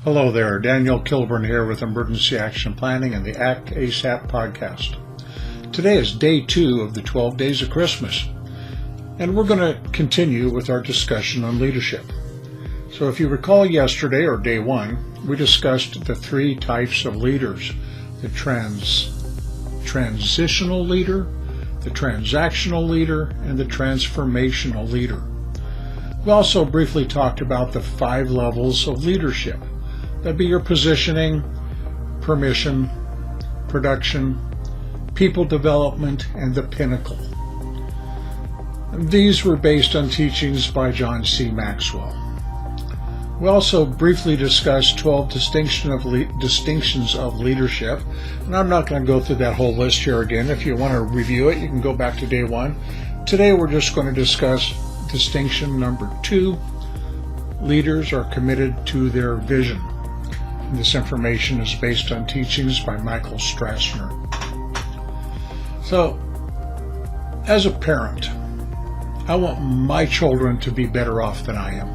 Hello there, Daniel Kilburn here with Emergency Action Planning and the Act ASAP podcast. Today is day 2 of the 12 days of Christmas, and we're going to continue with our discussion on leadership. So if you recall yesterday, or day 1, we discussed the 3 types of leaders: the transitional leader, the transactional leader, and the transformational leader. We also briefly talked about the 5 levels of leadership. That'd be your positioning, permission, production, people development, and the pinnacle. And these were based on teachings by John C. Maxwell. We also briefly discussed 12 distinctions of leadership, and I'm not going to go through that whole list here again. If you want to review it, you can go back to day 1. Today we're just going to discuss distinction number 2. Leaders are committed to their vision. And this information is based on teachings by Michael Strassner. So, as a parent, I want my children to be better off than I am.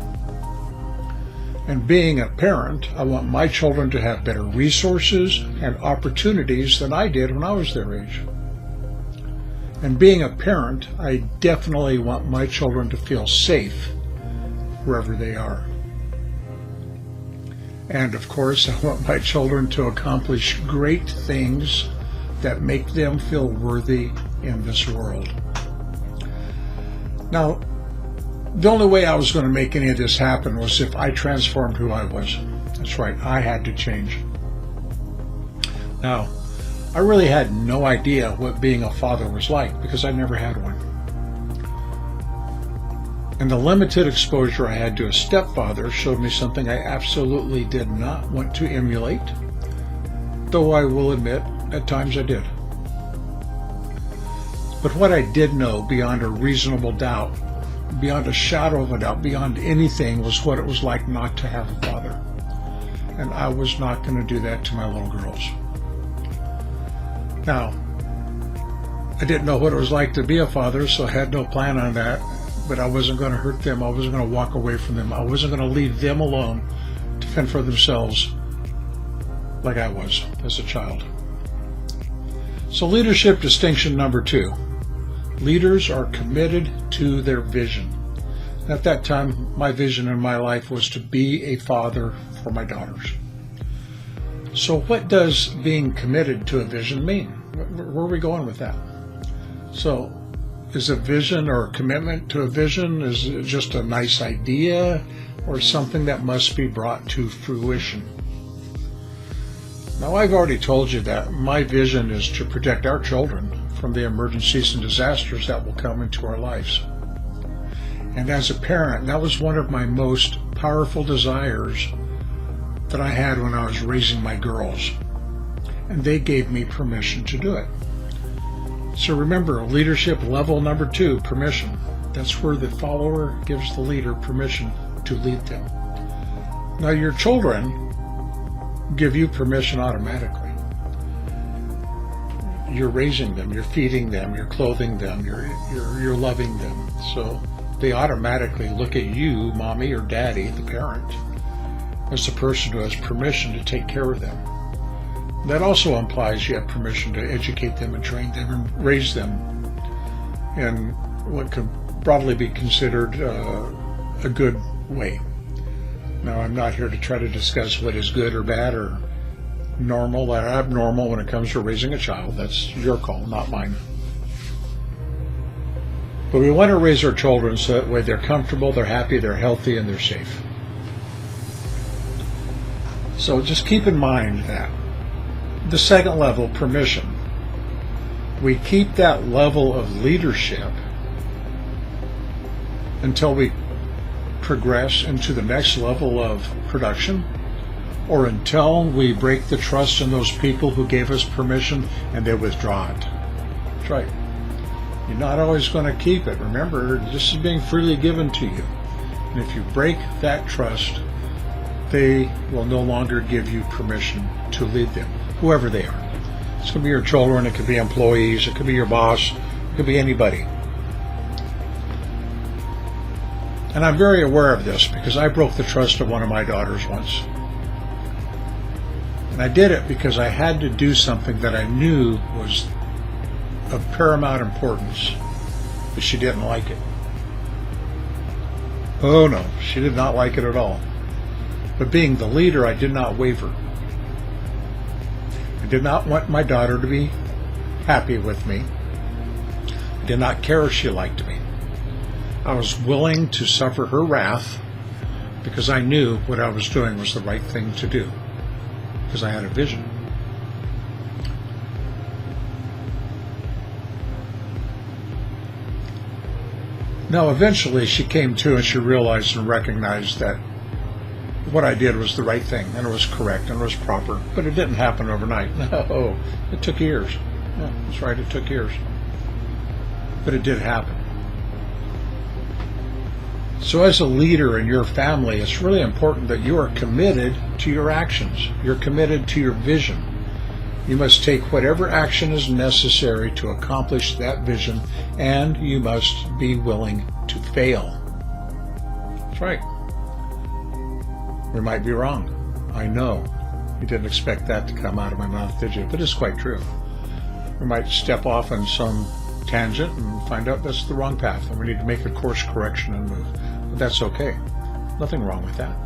And being a parent, I want my children to have better resources and opportunities than I did when I was their age. And being a parent, I definitely want my children to feel safe wherever they are. And of course, I want my children to accomplish great things that make them feel worthy in this world. Now, the only way I was going to make any of this happen was if I transformed who I was. That's right, I had to change. Now, I really had no idea what being a father was like because I never had one. And the limited exposure I had to a stepfather showed me something I absolutely did not want to emulate, though I will admit, at times I did. But what I did know beyond a reasonable doubt, beyond a shadow of a doubt, beyond anything, was what it was like not to have a father. And I was not going to do that to my little girls. Now, I didn't know what it was like to be a father, so I had no plan on that. But I wasn't going to hurt them. I wasn't going to walk away from them. I wasn't going to leave them alone to fend for themselves like I was as a child. So leadership distinction number 2. Leaders are committed to their vision. At that time, my vision in my life was to be a father for my daughters. So what does being committed to a vision mean? Where are we going with that? So, is a vision or a commitment to a vision, is it just a nice idea or something that must be brought to fruition? Now, I've already told you that my vision is to protect our children from the emergencies and disasters that will come into our lives. And as a parent, that was one of my most powerful desires that I had when I was raising my girls. And they gave me permission to do it. So remember, leadership level number 2, permission. That's where the follower gives the leader permission to lead them. Now your children give you permission automatically. You're raising them, you're feeding them, you're clothing them, you're loving them. So they automatically look at you, mommy or daddy, the parent, as the person who has permission to take care of them. That also implies you have permission to educate them and train them and raise them in what could broadly be considered a good way. Now, I'm not here to try to discuss what is good or bad or normal or abnormal when it comes to raising a child. That's your call, not mine. But we want to raise our children so that way they're comfortable, they're happy, they're healthy, and they're safe. So just keep in mind that. The second level, permission. We keep that level of leadership until we progress into the next level of production, or until we break the trust in those people who gave us permission and they withdraw it. That's right. You're not always going to keep it. Remember, this is being freely given to you. And if you break that trust, they will no longer give you permission to lead them, whoever they are. This could be your children, it could be employees, it could be your boss, it could be anybody. And I'm very aware of this because I broke the trust of one of my daughters once. And I did it because I had to do something that I knew was of paramount importance, but she didn't like it. Oh no, she did not like it at all. But being the leader, I did not waver. I did not want my daughter to be happy with me. I did not care if she liked me. I was willing to suffer her wrath because I knew what I was doing was the right thing to do, because I had a vision. Now, eventually she came to and she realized and recognized that what I did was the right thing and it was correct and it was proper, but it didn't happen overnight. No, it took years. Yeah, that's right, it took years. But it did happen. So as a leader in your family, it's really important that you are committed to your actions. You're committed to your vision. You must take whatever action is necessary to accomplish that vision, and you must be willing to fail. That's right. We might be wrong. I know. You didn't expect that to come out of my mouth, did you? But it's quite true. We might step off on some tangent and find out that's the wrong path, and we need to make a course correction and move. But that's okay. Nothing wrong with that.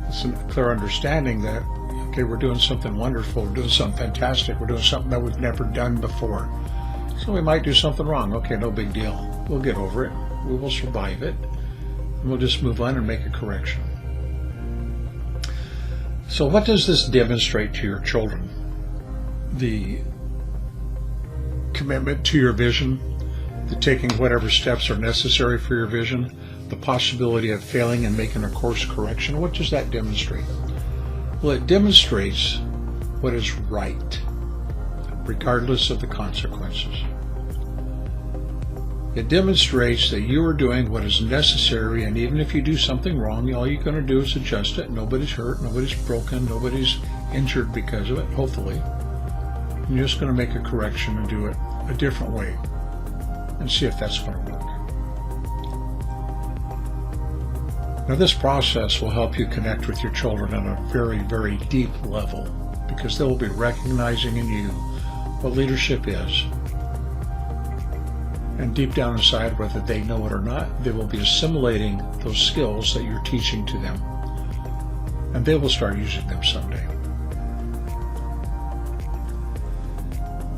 It's a clear understanding that, okay, we're doing something wonderful, we're doing something fantastic, we're doing something that we've never done before. So we might do something wrong. Okay, no big deal. We'll get over it. We will survive it. And we'll just move on and make a correction. So what does this demonstrate to your children? The commitment to your vision, the taking whatever steps are necessary for your vision, the possibility of failing and making a course correction. What does that demonstrate? Well, it demonstrates what is right, regardless of the consequences. It demonstrates that you are doing what is necessary, and even if you do something wrong, all you're going to do is adjust it. Nobody's hurt, nobody's broken, nobody's injured because of it, hopefully. You're just going to make a correction and do it a different way and see if that's going to work. Now, this process will help you connect with your children on a very, very deep level, because they will be recognizing in you what leadership is. And deep down inside, whether they know it or not, they will be assimilating those skills that you're teaching to them. And they will start using them someday.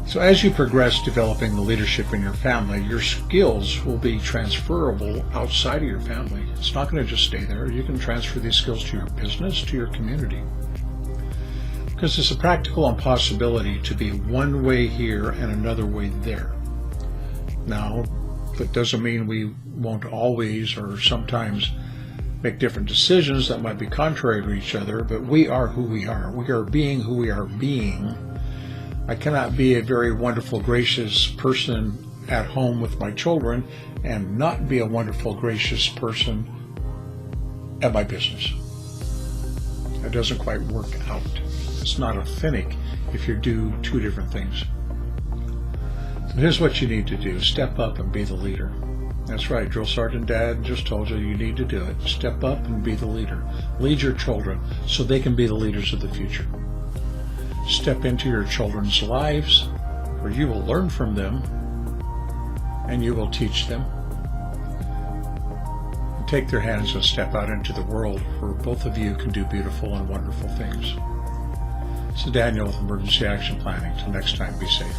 So as you progress developing the leadership in your family, your skills will be transferable outside of your family. It's not going to just stay there. You can transfer these skills to your business, to your community. Because it's a practical impossibility to be one way here and another way there. Now, that doesn't mean we won't always or sometimes make different decisions that might be contrary to each other, but we are who we are. We are being who we are being. I cannot be a very wonderful, gracious person at home with my children and not be a wonderful, gracious person at my business. That doesn't quite work out. It's not authentic if you do two different things. So here's what you need to do. Step up and be the leader. That's right, Drill Sergeant Dad just told you need to do it. Step up and be the leader. Lead your children so they can be the leaders of the future. Step into your children's lives where you will learn from them and you will teach them. And take their hands and step out into the world where both of you can do beautiful and wonderful things. So Daniel with Emergency Action Planning. Till next time, be safe.